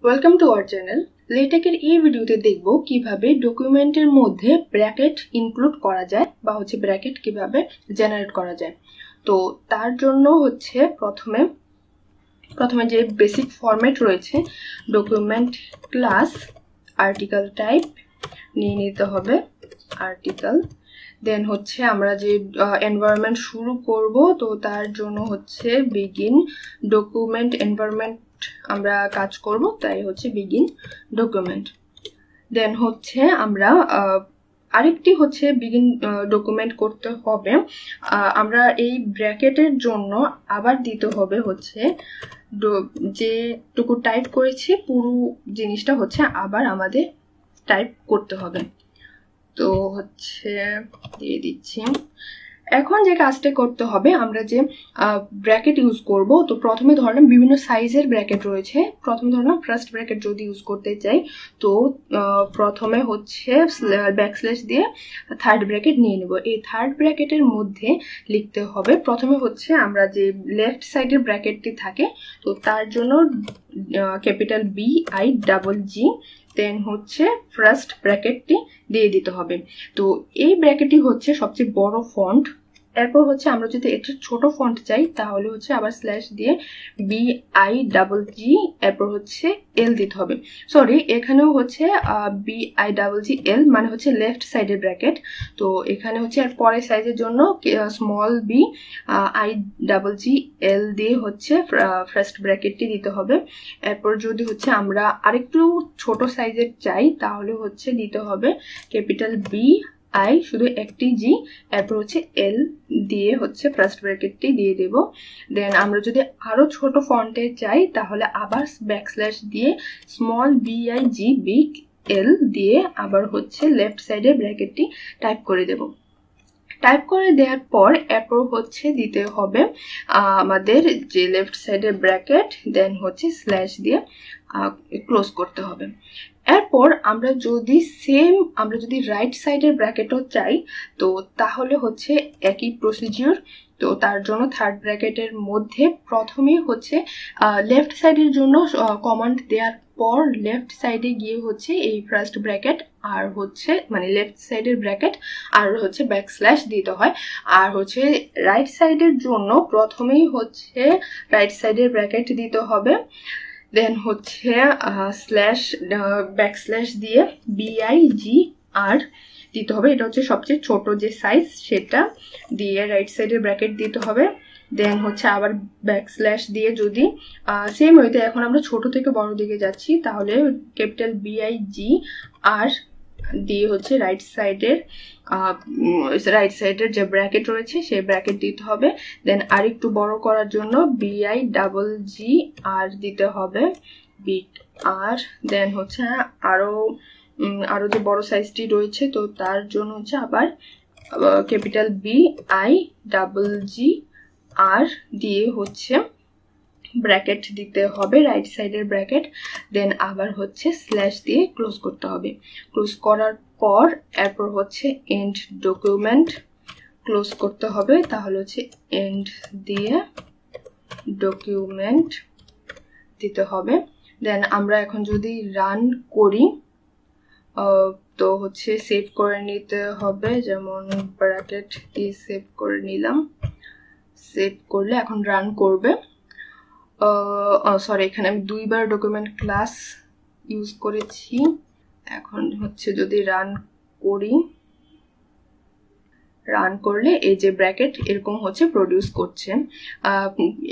Welcome to our channel. লেটেকের এই ভিডিওতে দেখব কিভাবে ডকুমেন্টের মধ্যে ব্র্যাকেট ইনক্লুড করা যায় বা ব্র্যাকেট কিভাবে জেনারেট করা যায়। তো তার জন্য প্রথমে যে বেসিক ফরম্যাট রয়েছে ডকুমেন্ট ক্লাস আর্টিকেল টাইপ নিয়ে নিতে হবে আর্টিকেল। দেন আমরা যে এনভায়রনমেন্ট শুরু করব, তো তার জন্য বিগিন ডকুমেন্ট এনভায়রনমেন্ট আমরা কাজ করব, তাই বিগিন ডকুমেন্ট। দেন আমরা আরেকটি বিগিন ডকুমেন্ট করতে হবে। আমরা এই ব্র্যাকেটের জন্য আবার দিতে হবে যেটুকু টাইপ করেছি পুরো জিনিসটা আবার আমাদের টাইপ করতে হবে। তো দিয়ে দিচ্ছি। এখন যে কাজটা করতে হবে, আমরা যে ব্র্যাকেট ইউজ করব, তো প্রথমে ধরলাম বিভিন্ন সাইজের ব্র্যাকেট রয়েছে। প্রথমে ধরলাম ফার্স্ট ব্র্যাকেট যদি ইউজ করতে চাই, তো প্রথমে ব্যাকস্ল্যাশ দিয়ে থার্ড ব্র্যাকেট নিয়ে নেব। এই থার্ড ব্র্যাকেটের মধ্যে লিখতে হবে প্রথমে আমরা যে লেফট সাইডের ব্র্যাকেটটি থাকে, তো তার জন্য ক্যাপিটাল BIGG, দেন ফার্স্ট ব্র্যাকেটটি দিয়ে দিতে হবে। তো এই ব্র্যাকেটটি সবচেয়ে বড় ফন্ট। এরপর আমরা যদি একটু ছোট ফন্ট চাই, তাহলে আবার স্ল্যাশ দিয়ে BIGG, এরপর L দিতে হবে। সরি, এখানেও BIGG L মানে লেফট সাইডের ব্র্যাকেট। তো এখানে এর পরের সাইজের জন্য স্মল BIGG L দিয়ে ফার্স্ট ব্র্যাকেটটি দিতে হবে। এরপর যদি আমরা আরেকটু ছোট সাইজের চাই, তাহলে দিতে হবে ক্যাপিটাল BI শুধু একটি G, এরপর L দিয়ে ফার্স্ট ব্র্যাকেটটি দিয়ে দেব। দেন আমরা যদি আরো ছোট ফন্টে চাই, তাহলে আবার ব্যাকস্ল্যাশ দিয়ে স্মল BIG বিগ L দিয়ে আবার লেফট সাইডের ব্র্যাকেটটি টাইপ করে দেব। টাইপ করে দেওয়ার পর এরপর দিতে হবে আমাদের যে লেফট সাইডের ব্র্যাকেট, দেন স্ল্যাশ দিয়ে ক্লোজ করতে হবে। এরপর আমরা যদি রাইট সাইডের ব্র্যাকেটও চাই, তো তাহলে একই প্রসিজিওর। তো তার জন্য থার্ড ব্র্যাকেটের মধ্যে প্রথমেই লেফট সাইডের জন্য কমান্ড দেওয়ার পর লেফট সাইডে গিয়ে এই ফার্স্ট ব্র্যাকেট আর মানে লেফট সাইডের ব্র্যাকেট আর ব্যাকস্ল্যাশ দিতে হয়। আর রাইট সাইডের জন্য প্রথমেই রাইট সাইডের ব্র্যাকেট দিতে হবে, দেন স্ল্যাশ ব্যাকস্ল্যাশ দিয়ে BIGR দিতে হবে। এটা সবচেয়ে ছোট যে সাইজ, সেটা দিয়ে রাইট সাইডের ব্র্যাকেট দিতে হবে। দেন আবার ব্যাকস্ল্যাশ দিয়ে যদি সেম হইতে এখন আমরা ছোট থেকে বড় দিকে যাচ্ছি, তাহলে ক্যাপিটাল BIGR দিয়ে রাইট সাইডের যে ব্র্যাকেট রয়েছে সেই ব্র্যাকেট দিতে হবে। দেন আর একটু বড় করার জন্য BIGR দিতে হবে, বিগ আর। দেন আরো যে বড় সাইজটি রয়েছে, তো তার জন্য আবার ক্যাপিটাল BIGR দিয়ে ব্র্যাকেট দিতে হবে, রাইট সাইডের ব্র্যাকেট। দেন আবার স্ল্যাশ দিয়ে ক্লোজ করতে হবে। ক্লোজ করার পর এরপর এন্ড ডকুমেন্ট ক্লোজ করতে হবে, তাহলে এন্ড দিয়ে ডকুমেন্ট দিতে হবে। দেন আমরা এখন যদি রান করি, তো সেভ করে নিতে হবে, যেমন ব্র্যাকেট দিয়ে সেভ করে নিলাম। সেভ করলে এখন রান করবে। সরি, এখানে আমি দুইবার ডকুমেন্ট ক্লাস ইউজ করেছি। এখন যদি রান করি, রান করলে এই যে ব্র্যাকেট এরকম প্রডিউস করছে।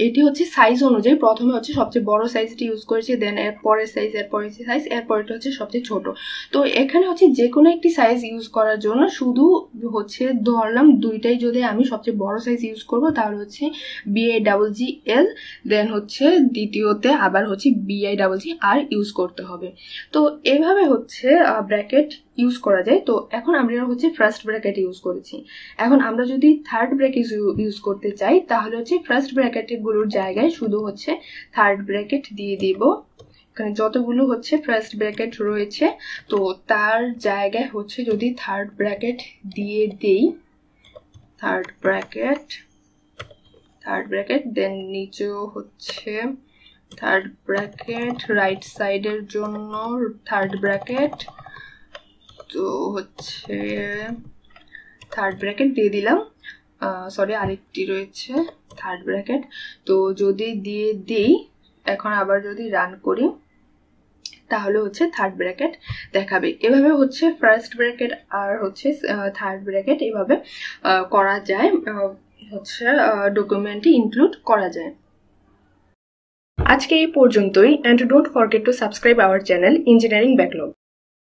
এটি সাইজ অনুযায়ী প্রথমে সবচেয়ে বড় সাইজটি ইউজ করেছি, দেন এরপরের সাইজ, এরপরটা সবচেয়ে ছোট। তো এখানে যে কোনো একটি সাইজ ইউজ করার জন্য শুধু ধরলাম দুইটাই যদি আমি সবচেয়ে বড় সাইজ ইউজ করব, তাহলে BIGGL, দেন দ্বিতীয়তে আবার BIGGR ইউজ করতে হবে। তো এভাবে ব্র্যাকেট ইউজ করা যায়। তো এখন আমরা ফার্স্ট ব্র্যাকেট ইউজ করেছি। এখন আমরা যদি থার্ড ব্র্যাকেট ইউজ করতে চাই, তাহলে ফার্স্ট ব্র্যাকেট গুলোর জায়গায় শুধু থার্ড ব্র্যাকেট দিয়ে দিব। এখানে যতগুলো ফার্স্ট ব্র্যাকেট রয়েছে, তো তার জায়গায় যদি থার্ড ব্র্যাকেট দিয়ে দেই, থার্ড ব্র্যাকেট দেন নিচেও থার্ড ব্র্যাকেট, রাইট সাইডের জন্য থার্ড ব্র্যাকেট, তো হচ্ছে থার্ড ব্র্যাকেট দিয়ে দিলাম। সরি, আরেকটি রয়েছে থার্ড ব্র্যাকেট। তো যদি দিয়ে দিই, এখন আবার যদি রান করি তাহলে হচ্ছে থার্ড ব্র্যাকেট দেখাবে। এভাবে হচ্ছে ফার্স্ট ব্র্যাকেট আর হচ্ছে থার্ড ব্র্যাকেট এভাবে করা যায়, হচ্ছে ডকুমেন্টে ইনক্লুড করা যায়। আজকে এই পর্যন্তই, and don't forget to subscribe our channel Engineering Backlog.